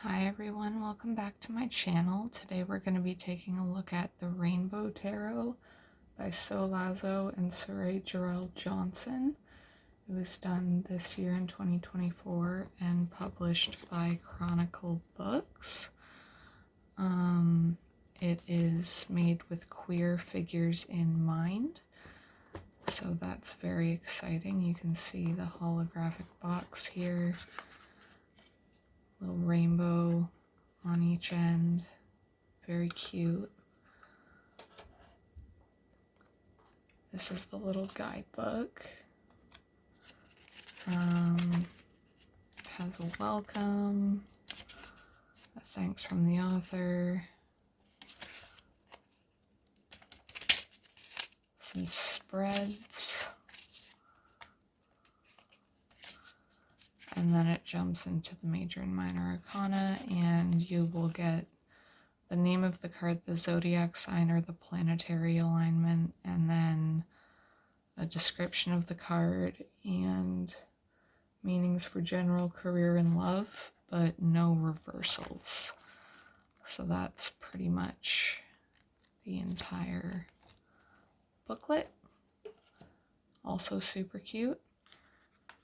Hi everyone, welcome back to my channel. Today we're going to be taking a look at the Rainbow Tarot by Solazo and Surrey Jarrell Johnson. It was done this year in 2024 and published by Chronicle Books. It is made with queer figures in mind, so that's very exciting. You can see the holographic box here, little rainbow on each end, very cute. This is the little guidebook. It has a welcome, a thanks from the author, some spreads, and then it jumps into the major and minor arcana, and you will get the name of the card, the zodiac sign or the planetary alignment, and then a description of the card and meanings for general, career, and love, but no reversals. So that's pretty much the entire booklet. Also super cute.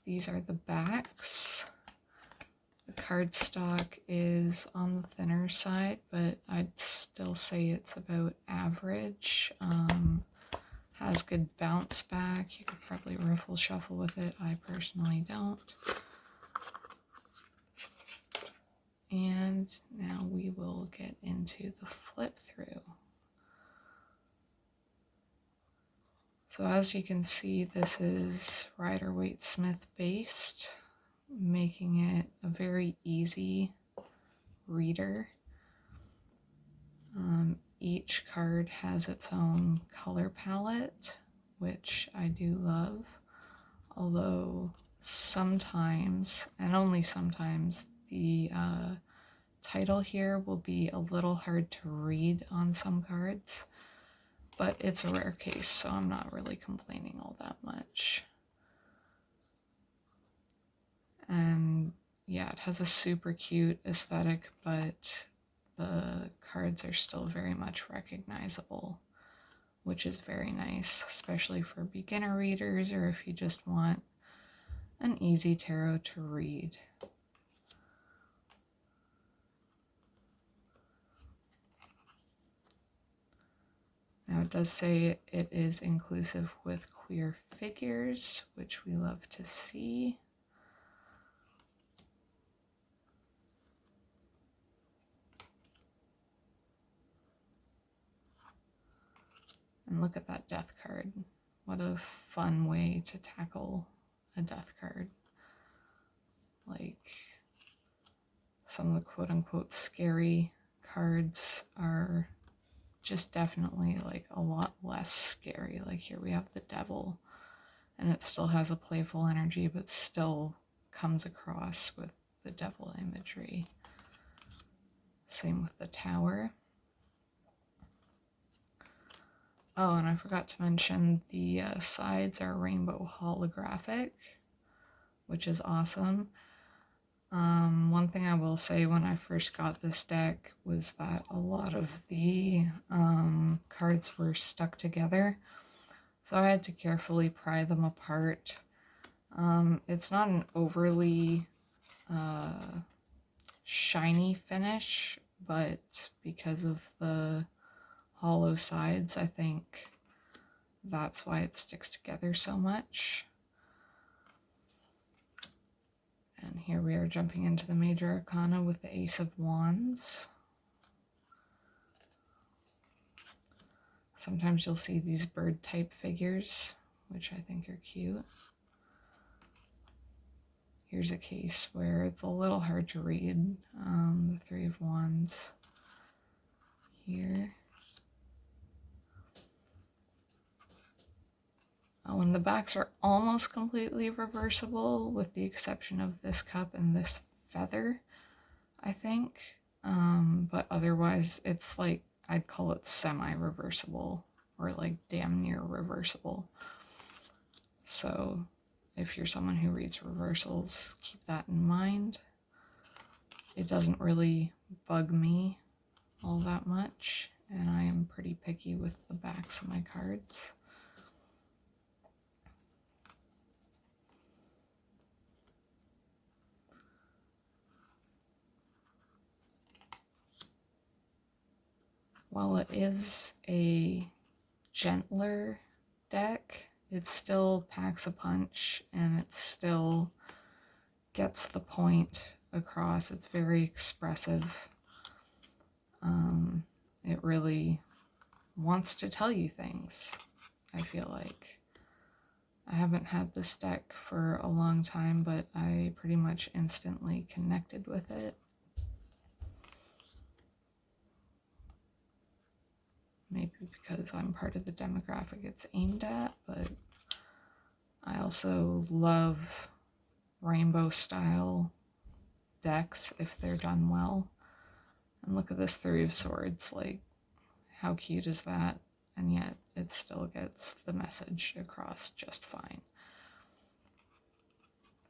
These are the backs. The cardstock is on the thinner side, but I'd still say it's about average. Has good bounce back. You could probably ruffle shuffle with it. I personally don't. And now we will get into the flip through. So as you can see, this is Rider-Waite-Smith based, making it a very easy reader. Each card has its own color palette, which I do love, although sometimes, and only sometimes, the title here will be a little hard to read on some cards, but it's a rare case, so I'm not really complaining all that much. And yeah, it has a super cute aesthetic, but the cards are still very much recognizable, which is very nice, especially for beginner readers or if you just want an easy tarot to read. Now it does say it is inclusive with queer figures, which we love to see. And look at that death card. What a fun way to tackle a death card. Like, some of the quote-unquote scary cards are just definitely like a lot less scary. Like here we have the devil, and it still has a playful energy, but still comes across with the devil imagery. Same with the tower. Oh, and I forgot to mention the sides are rainbow holographic, which is awesome. One thing I will say when I first got this deck was that a lot of the cards were stuck together, so I had to carefully pry them apart. It's not an overly shiny finish, but because of the hollow sides, I think that's why it sticks together so much. And here we are jumping into the major arcana with the Ace of Wands. Sometimes you'll see these bird type figures, which I think are cute. Here's a case where it's a little hard to read. The Three of Wands here. Oh, and the backs are almost completely reversible with the exception of this cup and this feather, I think. But otherwise it's like, I'd call it semi-reversible or like damn near reversible. So if you're someone who reads reversals, keep that in mind. it doesn't really bug me all that much, and I am pretty picky with the backs of my cards. While it is a gentler deck, it still packs a punch and it still gets the point across. It's very expressive. It really wants to tell you things, I feel like. I haven't had this deck for a long time, but I pretty much instantly connected with it. Maybe because I'm part of the demographic it's aimed at, but I also love rainbow style decks if they're done well. And look at this Three of Swords, like, how cute is that? And yet it still gets the message across just fine.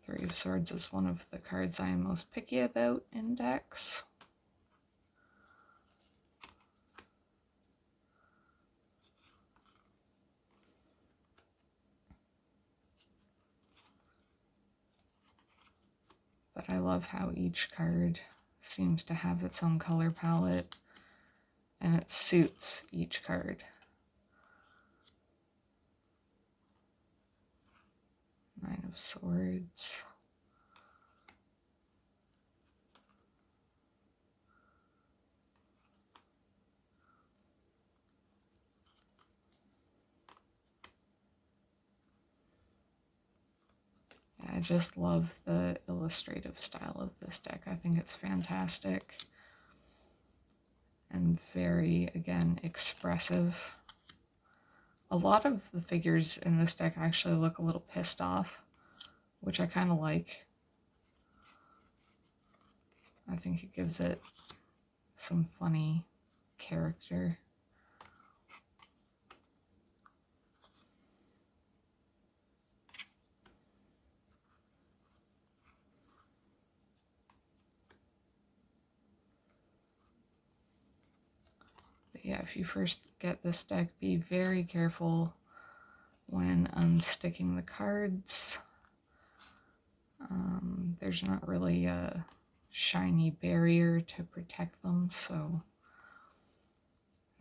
Three of Swords is one of the cards I am most picky about in decks. But I love how each card seems to have its own color palette and it suits each card. Nine of Swords. I just love the illustrative style of this deck. I think it's fantastic and very, again, expressive. A lot of the figures in this deck actually look a little pissed off, which I kind of like. I think it gives it some funny character. But yeah, if you first get this deck, be very careful when unsticking the cards. There's not really a shiny barrier to protect them, so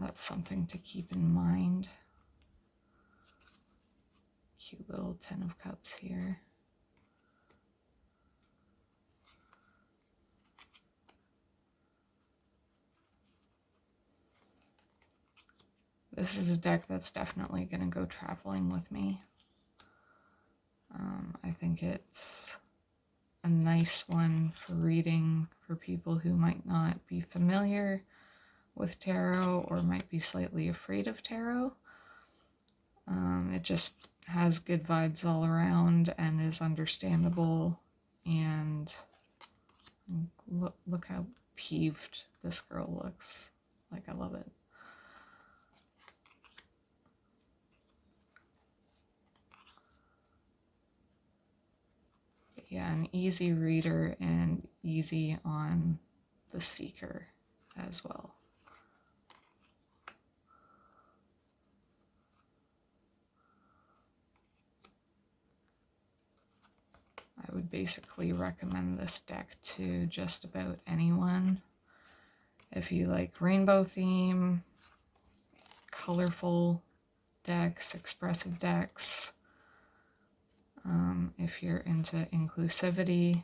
that's something to keep in mind. Cute little Ten of Cups here. This is a deck that's definitely going to go traveling with me. I think it's a nice one for reading for people who might not be familiar with tarot or might be slightly afraid of tarot. It just has good vibes all around and is understandable, and look how peeved this girl looks. Like, I love it. Yeah, an easy reader and easy on the seeker as well. I would basically recommend this deck to just about anyone. If you like rainbow theme, colorful decks, expressive decks, if you're into inclusivity,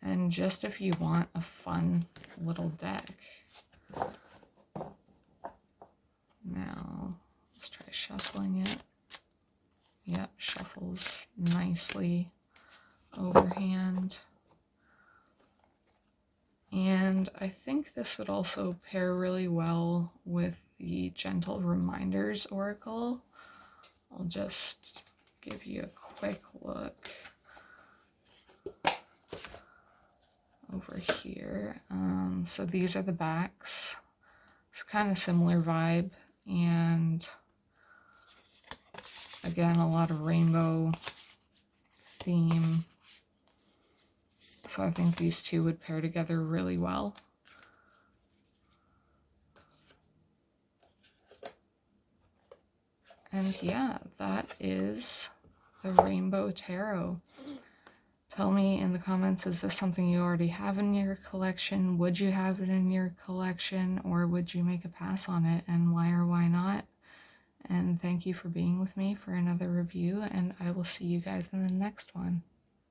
and just if you want a fun little deck. Now, let's try shuffling it. Yep, shuffles nicely overhand. And I think this would also pair really well with the Gentle Reminders Oracle. I'll just give you a quick look over here. So these are the backs. It's kind of similar vibe, and again, a lot of rainbow theme, So I think these two would pair together really well. And yeah, that is the Rainbow Tarot. Tell me in the comments, is this something you already have in your collection? Would you have it in your collection, or would you make a pass on it, and why or why not? And thank you for being with me for another review, and I will see you guys in the next one.